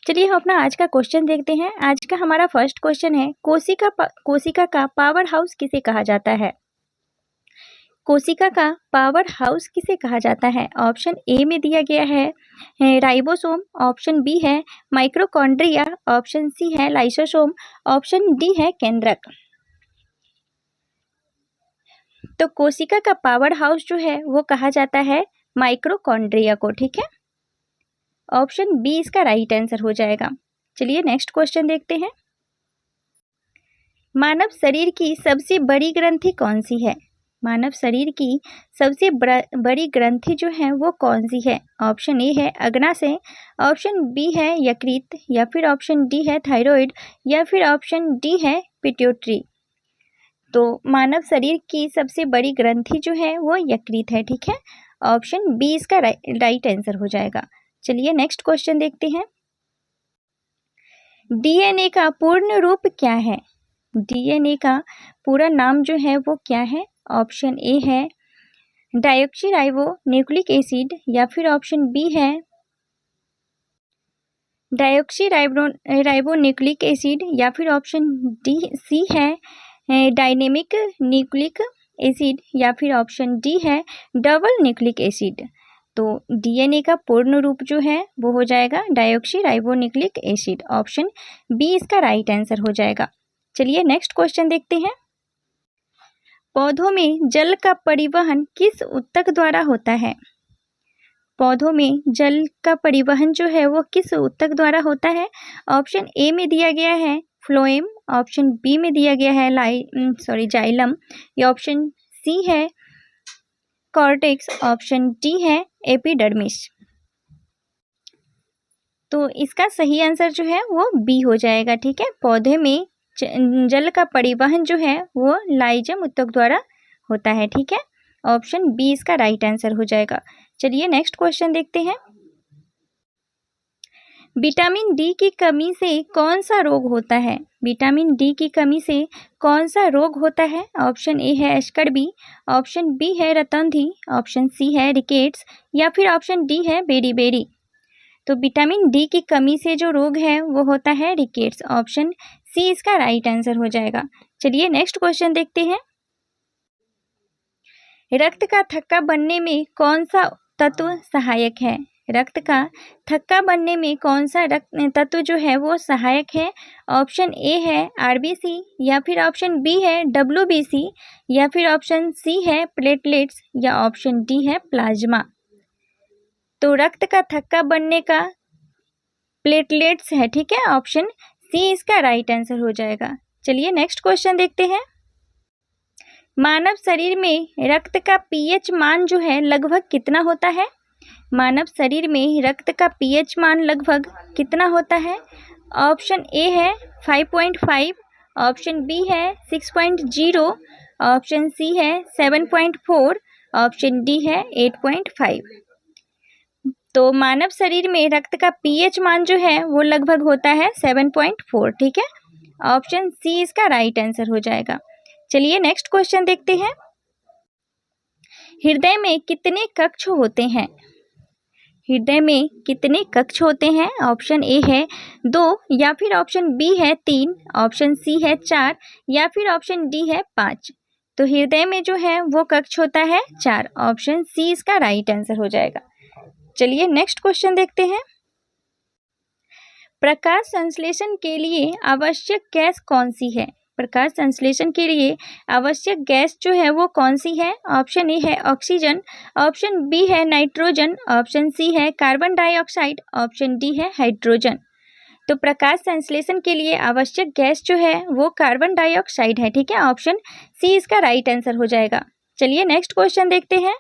चलिए हम अपना आज का क्वेश्चन देखते हैं। आज का हमारा फर्स्ट क्वेश्चन है, कोशिका का पावर हाउस किसे कहा जाता है? कोशिका का पावर हाउस किसे कहा जाता है? ऑप्शन ए में दिया गया है राइबोसोम, ऑप्शन बी है माइक्रोकॉन्ड्रिया, ऑप्शन सी है लाइसोसोम, ऑप्शन डी है केंद्रक। तो कोशिका का पावर हाउस जो है वो कहा जाता है माइक्रोकॉन्ड्रिया को, ठीक है। ऑप्शन बी इसका राइट आंसर हो जाएगा। चलिए नेक्स्ट क्वेश्चन देखते हैं। मानव शरीर की सबसे बड़ी ग्रंथि कौन सी है? मानव शरीर की सबसे बड़ी ग्रंथि जो है वो कौन सी है? ऑप्शन ए है अग्नाशय, ऑप्शन बी है यकृत, या फिर ऑप्शन डी है थायराइड, या फिर ऑप्शन डी है पिट्यूटरी। तो मानव शरीर की सबसे बड़ी ग्रंथि जो है वो यकृत है, ठीक है। ऑप्शन बी इसका राइट आंसर हो जाएगा। चलिए नेक्स्ट क्वेश्चन देखते हैं। डीएनए का पूर्ण रूप क्या है? डीएनए का पूरा नाम जो है वो क्या है? ऑप्शन ए है डायोक्सीराइबो न्यूक्लिक एसिड, या फिर ऑप्शन बी है डायोक्सीराइबो न्यूक्लिक एसिड, या फिर ऑप्शन डी सी है डायनेमिक न्यूक्लिक एसिड, या फिर ऑप्शन डी है डबल न्यूक्लिक एसिड। तो डीएनए का पूर्ण रूप जो है वो हो जाएगा डायोक्सीराइबो न्यूक्लिक एसिड। ऑप्शन बी इसका राइट आंसर हो जाएगा। चलिए नेक्स्ट क्वेश्चन देखते हैं। पौधों में जल का परिवहन किस ऊतक द्वारा होता है? पौधों में जल का परिवहन जो है वो किस ऊतक द्वारा होता है? ऑप्शन ए में दिया गया है फ्लोएम, ऑप्शन बी में दिया गया है जाइलम, या ऑप्शन सी है कॉर्टेक्स, ऑप्शन डी है एपिडर्मिस। तो इसका सही आंसर जो है वो बी हो जाएगा, ठीक है। पौधे में जल का परिवहन जो है वो लाइजम ऊतक द्वारा होता है, ठीक है। ऑप्शन बी इसका राइट आंसर हो जाएगा। चलिए नेक्स्ट क्वेश्चन देखते हैं। विटामिन डी की कमी से कौन सा रोग होता है? विटामिन डी की कमी से कौन सा रोग होता है? ऑप्शन ए है स्कर्वी, ऑप्शन बी है रतौंधी, ऑप्शन सी है रिकेट्स, या फिर ऑप्शन डी है बेरी। तो विटामिन डी की कमी से जो रोग है वो होता है रिकेट्स। ऑप्शन सी इसका राइट आंसर हो जाएगा। चलिए नेक्स्ट क्वेश्चन देखते हैं। रक्त का थक्का बनने में कौन सा तत्व सहायक है? रक्त का थक्का बनने में कौन सा रक्त तत्व जो है वो सहायक है? ऑप्शन ए है आरबीसी, या फिर ऑप्शन बी है डब्ल्यूबीसी, या फिर ऑप्शन सी है प्लेटलेट्स, या ऑप्शन डी है प्लाज्मा। तो रक्त का थक्का बनने का प्लेटलेट्स है, ठीक है। ऑप्शन सी इसका राइट आंसर हो जाएगा। चलिए नेक्स्ट क्वेश्चन देखते हैं। मानव शरीर में रक्त का पीएच मान जो है लगभग कितना होता है? मानव शरीर में रक्त का पीएच मान लगभग कितना होता है? ऑप्शन ए है 5.5, ऑप्शन बी है 6.0, ऑप्शन सी है 7.4, ऑप्शन डी है 8.5। तो मानव शरीर में रक्त का पीएच मान जो है वो लगभग होता है 7.4, ठीक है। ऑप्शन सी इसका राइट आंसर हो जाएगा। चलिए नेक्स्ट क्वेश्चन देखते हैं। हृदय में कितने कक्ष होते हैं? हृदय में कितने कक्ष होते हैं? ऑप्शन ए है 2, या फिर ऑप्शन बी है 3, ऑप्शन सी है 4, या फिर ऑप्शन डी है 5। तो हृदय में जो है वो कक्ष होता है 4। ऑप्शन सी इसका राइट आंसर हो जाएगा। चलिए नेक्स्ट क्वेश्चन देखते हैं। प्रकाश संश्लेषण के लिए आवश्यक गैस कौन सी है? प्रकाश संश्लेषण के लिए आवश्यक गैस जो है वो कौन सी है? ऑप्शन ए है ऑक्सीजन, ऑप्शन बी है नाइट्रोजन, ऑप्शन सी है कार्बन डाइऑक्साइड, ऑप्शन डी है हाइड्रोजन। तो प्रकाश संश्लेषण के लिए आवश्यक गैस जो है वो कार्बन डाइऑक्साइड है, ठीक है। ऑप्शन सी इसका राइट आंसर हो जाएगा। चलिए नेक्स्ट क्वेश्चन देखते हैं।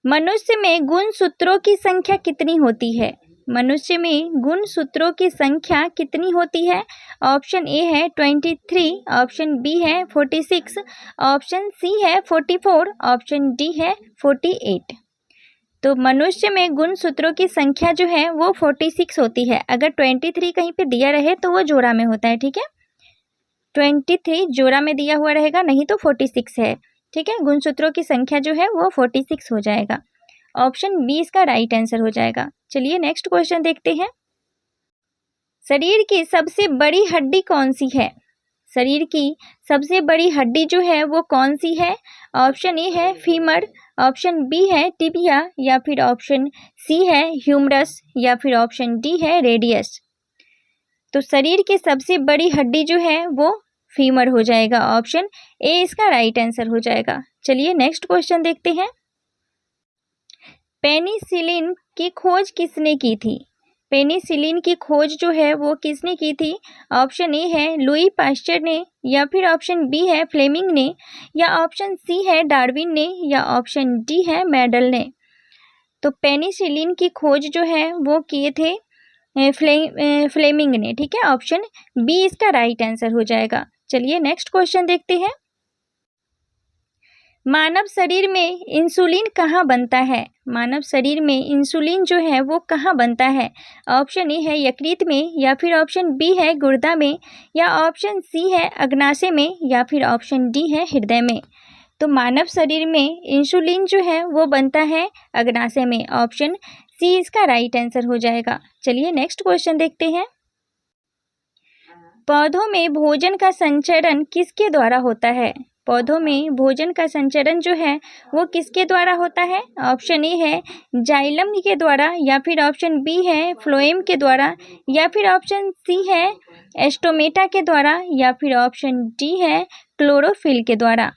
मनुष्य में गुणसूत्रों की संख्या कितनी होती है? मनुष्य में गुणसूत्रों की संख्या कितनी होती है? ऑप्शन ए है 23, ऑप्शन बी है 46, ऑप्शन सी है 44, ऑप्शन डी है 48। तो मनुष्य में गुणसूत्रों की संख्या जो है वो 46 होती है। अगर 23 कहीं पे दिया रहे तो वो जोड़ा में होता है, ठीक है। 23 जोड़ा में दिया हुआ रहेगा, नहीं तो 46 है, ठीक है। गुणसूत्रों की संख्या जो है वो 46 हो जाएगा। ऑप्शन बी इसका राइट आंसर हो जाएगा। चलिए नेक्स्ट क्वेश्चन देखते हैं। शरीर की सबसे बड़ी हड्डी कौन सी है? शरीर की सबसे बड़ी हड्डी जो है वो कौन सी है? ऑप्शन ए है फीमर, ऑप्शन बी है टिबिया, या फिर ऑप्शन सी है ह्यूमरस, या फिर ऑप्शन डी है रेडियस। तो शरीर की सबसे बड़ी हड्डी जो है वो फीमर हो जाएगा, ऑप्शन ए इसका राइट आंसर हो जाएगा। चलिए नेक्स्ट क्वेश्चन देखते हैं। पेनिसिलिन की खोज किसने की थी? पेनिसिलिन की खोज जो है वो किसने की थी? ऑप्शन ए है लुई पास्चर ने, या फिर ऑप्शन बी है फ्लेमिंग ने, या ऑप्शन सी है डार्विन ने, या ऑप्शन डी है मेंडल ने। तो पेनिसिलिन की खोज जो है वो किए थे फ्लेमिंग ने, ठीक है, ऑप्शन बी इसका राइट आंसर हो जाएगा। चलिए नेक्स्ट क्वेश्चन देखते हैं। मानव शरीर में इंसुलिन कहाँ बनता है? मानव शरीर में इंसुलिन जो है वो कहाँ बनता है? ऑप्शन ए है यकृत में, या फिर ऑप्शन बी है गुर्दा में, या ऑप्शन सी है अग्नाशय में, या फिर ऑप्शन डी है हृदय में। तो मानव शरीर में इंसुलिन जो है वो बनता है अग्नाशय में, ऑप्शन सी इसका राइट आंसर हो जाएगा। चलिए नेक्स्ट क्वेश्चन देखते हैं। पौधों में भोजन का संचरण किसके द्वारा होता है? पौधों में भोजन का संचरण जो है वो किसके द्वारा होता है? ऑप्शन ए है जाइलम के द्वारा, या फिर ऑप्शन बी है फ्लोएम के द्वारा, या फिर ऑप्शन सी है एस्टोमेटा के द्वारा, या फिर ऑप्शन डी है क्लोरोफिल के द्वारा।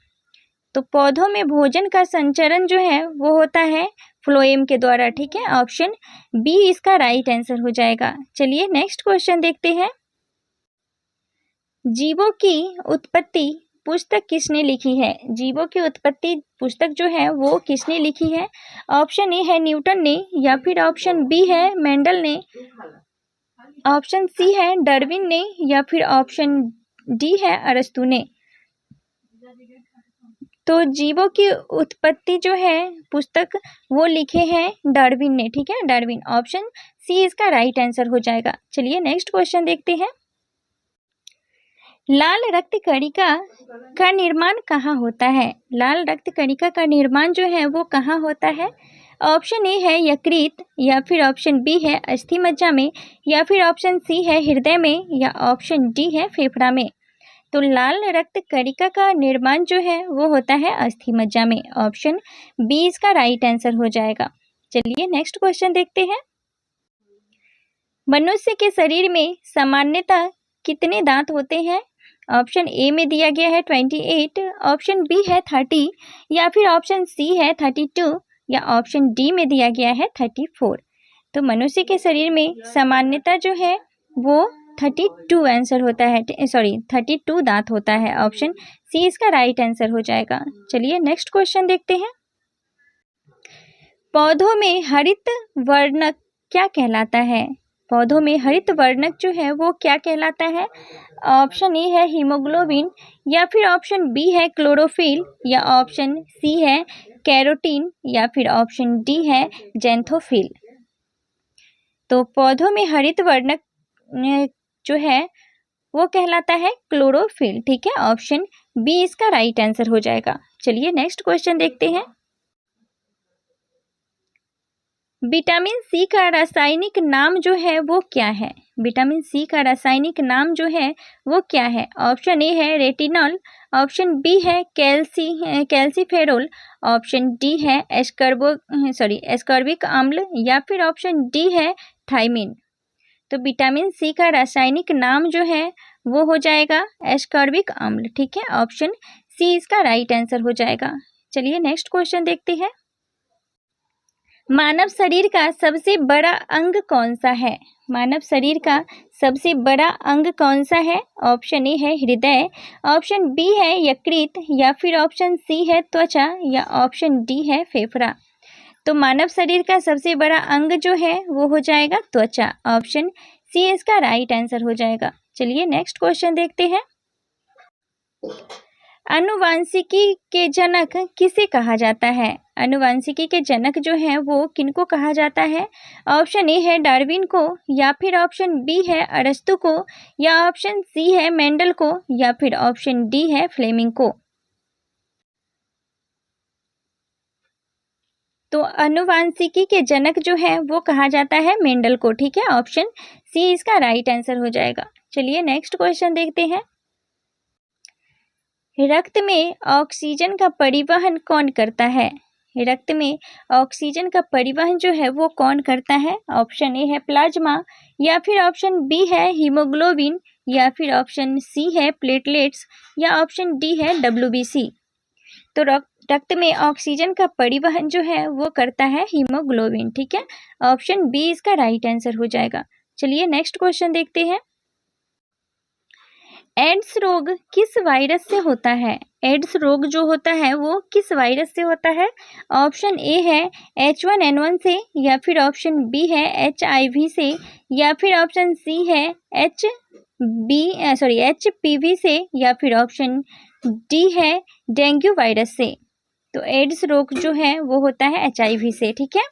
तो पौधों में भोजन का संचरण जो है वो होता है फ्लोएम के द्वारा, ठीक है, ऑप्शन बी इसका राइट आंसर हो जाएगा। चलिए नेक्स्ट क्वेश्चन देखते हैं। जीवों की उत्पत्ति पुस्तक किसने लिखी है? जीवों की उत्पत्ति पुस्तक जो है वो किसने लिखी है? ऑप्शन ए है न्यूटन ने, या फिर ऑप्शन बी है मेंडल ने, ऑप्शन सी है डार्विन ने, या फिर ऑप्शन डी है अरस्तु ने। तो जीवों की उत्पत्ति जो है पुस्तक वो लिखे हैं डार्विन ने, ठीक है, डार्विन, ऑप्शन सी इसका राइट आंसर हो जाएगा। चलिए नेक्स्ट क्वेश्चन देखते हैं। लाल रक्त कणिका का निर्माण कहाँ होता है? लाल रक्त कणिका का निर्माण जो है वो कहाँ होता है? ऑप्शन ए है यकृत, या फिर ऑप्शन बी है अस्थि मज्जा में, या फिर ऑप्शन सी है हृदय में, या ऑप्शन डी है फेफड़ा में। तो लाल रक्त कणिका का निर्माण जो है वो होता है अस्थि मज्जा में, ऑप्शन बी इसका राइट आंसर हो जाएगा। चलिए नेक्स्ट क्वेश्चन देखते हैं। मनुष्य के शरीर में सामान्यतः कितने दांत होते हैं? ऑप्शन ए में दिया गया है 28, ऑप्शन बी है 30, या फिर ऑप्शन सी है 32, या ऑप्शन डी में दिया गया है 34। तो मनुष्य के शरीर में सामान्यतः जो है वो 32 आंसर होता है, 32 दांत होता है, ऑप्शन सी इसका राइट आंसर हो जाएगा। चलिए नेक्स्ट क्वेश्चन देखते हैं। पौधों में हरित वर्णक क्या कहलाता है? पौधों में हरित वर्णक जो है वो क्या कहलाता है? ऑप्शन ए है हीमोग्लोबिन, या फिर ऑप्शन बी है क्लोरोफिल, या ऑप्शन सी है कैरोटीन, या फिर ऑप्शन डी है जेंथोफिल। तो पौधों में हरित वर्णक जो है वो कहलाता है क्लोरोफिल, ठीक है, ऑप्शन बी इसका राइट आंसर हो जाएगा। चलिए नेक्स्ट क्वेश्चन देखते हैं। विटामिन सी का रासायनिक नाम जो है वो क्या है? विटामिन सी का रासायनिक नाम जो है वो क्या है? ऑप्शन ए है रेटिनॉल, ऑप्शन बी है कैल्सीफेरोल, ऑप्शन डी है एस्कॉर्बिक अम्ल, या फिर ऑप्शन डी है थायमिन। तो विटामिन सी का रासायनिक नाम जो है वो हो जाएगा एस्कॉर्बिक अम्ल, ठीक है, ऑप्शन सी इसका राइट आंसर हो जाएगा। चलिए नेक्स्ट क्वेश्चन देखते हैं। मानव शरीर का सबसे बड़ा अंग कौन सा है? मानव शरीर का सबसे बड़ा अंग कौन सा है? ऑप्शन ए है हृदय, ऑप्शन बी है यकृत, या फिर ऑप्शन सी है त्वचा, या ऑप्शन डी है फेफड़ा। तो मानव शरीर का सबसे बड़ा अंग जो है वो हो जाएगा त्वचा, ऑप्शन सी इसका राइट आंसर हो जाएगा। चलिए नेक्स्ट क्वेश्चन देखते हैं। आनुवांशिकी के जनक किसे कहा जाता है? आनुवांशिकी के जनक जो है वो किनको कहा जाता है? ऑप्शन ए है डार्विन को, या फिर ऑप्शन बी है अरस्तु को, या ऑप्शन सी है मेंडल को, या फिर ऑप्शन डी है फ्लेमिंग को। तो आनुवांशिकी के जनक जो है वो कहा जाता है मेंडल को। ठीक है, ऑप्शन सी इसका राइट आंसर हो जाएगा। चलिए नेक्स्ट क्वेश्चन देखते हैं। रक्त में ऑक्सीजन का परिवहन कौन करता है? रक्त में ऑक्सीजन का परिवहन जो है वो कौन करता है? ऑप्शन ए है प्लाज्मा, या फिर ऑप्शन बी है हीमोग्लोबिन, या फिर ऑप्शन सी है प्लेटलेट्स, या ऑप्शन डी है WBC। तो रक्त में ऑक्सीजन का परिवहन जो है वो करता है हीमोग्लोबिन। ठीक है, ऑप्शन बी इसका राइट आंसर हो जाएगा। चलिए नेक्स्ट क्वेश्चन देखते हैं। एड्स रोग किस वायरस से होता है? एड्स रोग जो होता है वो किस वायरस से होता है? ऑप्शन ए है H1N1 से, या फिर ऑप्शन बी है HIV से, या फिर ऑप्शन सी है HPV से, या फिर ऑप्शन डी है डेंगू वायरस से। तो एड्स रोग जो है वो होता है HIV से। ठीक है,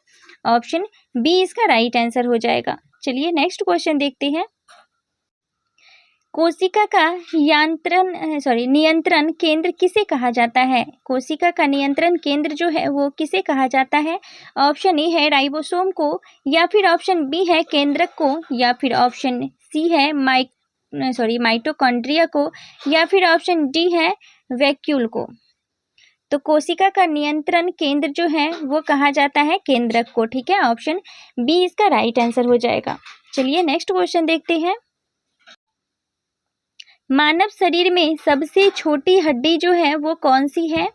ऑप्शन बी इसका राइट आंसर हो जाएगा। चलिए नेक्स्ट क्वेश्चन देखते हैं। कोशिका का नियंत्रण केंद्र किसे कहा जाता है? कोशिका का नियंत्रण केंद्र जो है वो किसे कहा जाता है? ऑप्शन ए है राइबोसोम को, या फिर ऑप्शन बी है केंद्रक को, या फिर ऑप्शन सी है माइटोकॉन्ड्रिया को, या फिर ऑप्शन डी है वैक्यूल को। तो कोशिका का नियंत्रण केंद्र जो है वो कहा जाता है केंद्रक को। ठीक है, ऑप्शन बी इसका राइट आंसर हो जाएगा। चलिए नेक्स्ट क्वेश्चन देखते हैं। मानव शरीर में सबसे छोटी हड्डी जो है वो कौन सी है?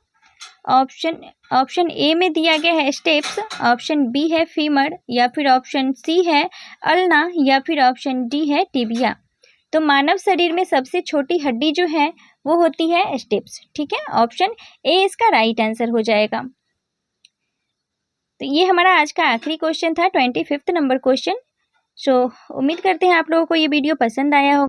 ऑप्शन ए में दिया गया है स्टेप्स, ऑप्शन बी है फीमर, या फिर ऑप्शन सी है अल्ना, या फिर ऑप्शन डी है टिबिया। तो मानव शरीर में सबसे छोटी हड्डी जो है वो होती है स्टेप्स। ठीक है, ऑप्शन ए इसका राइट आंसर हो जाएगा। तो ये हमारा आज का आखिरी क्वेश्चन था, 25वां नंबर क्वेश्चन। उम्मीद करते हैं आप लोगों को ये वीडियो पसंद आया होगा।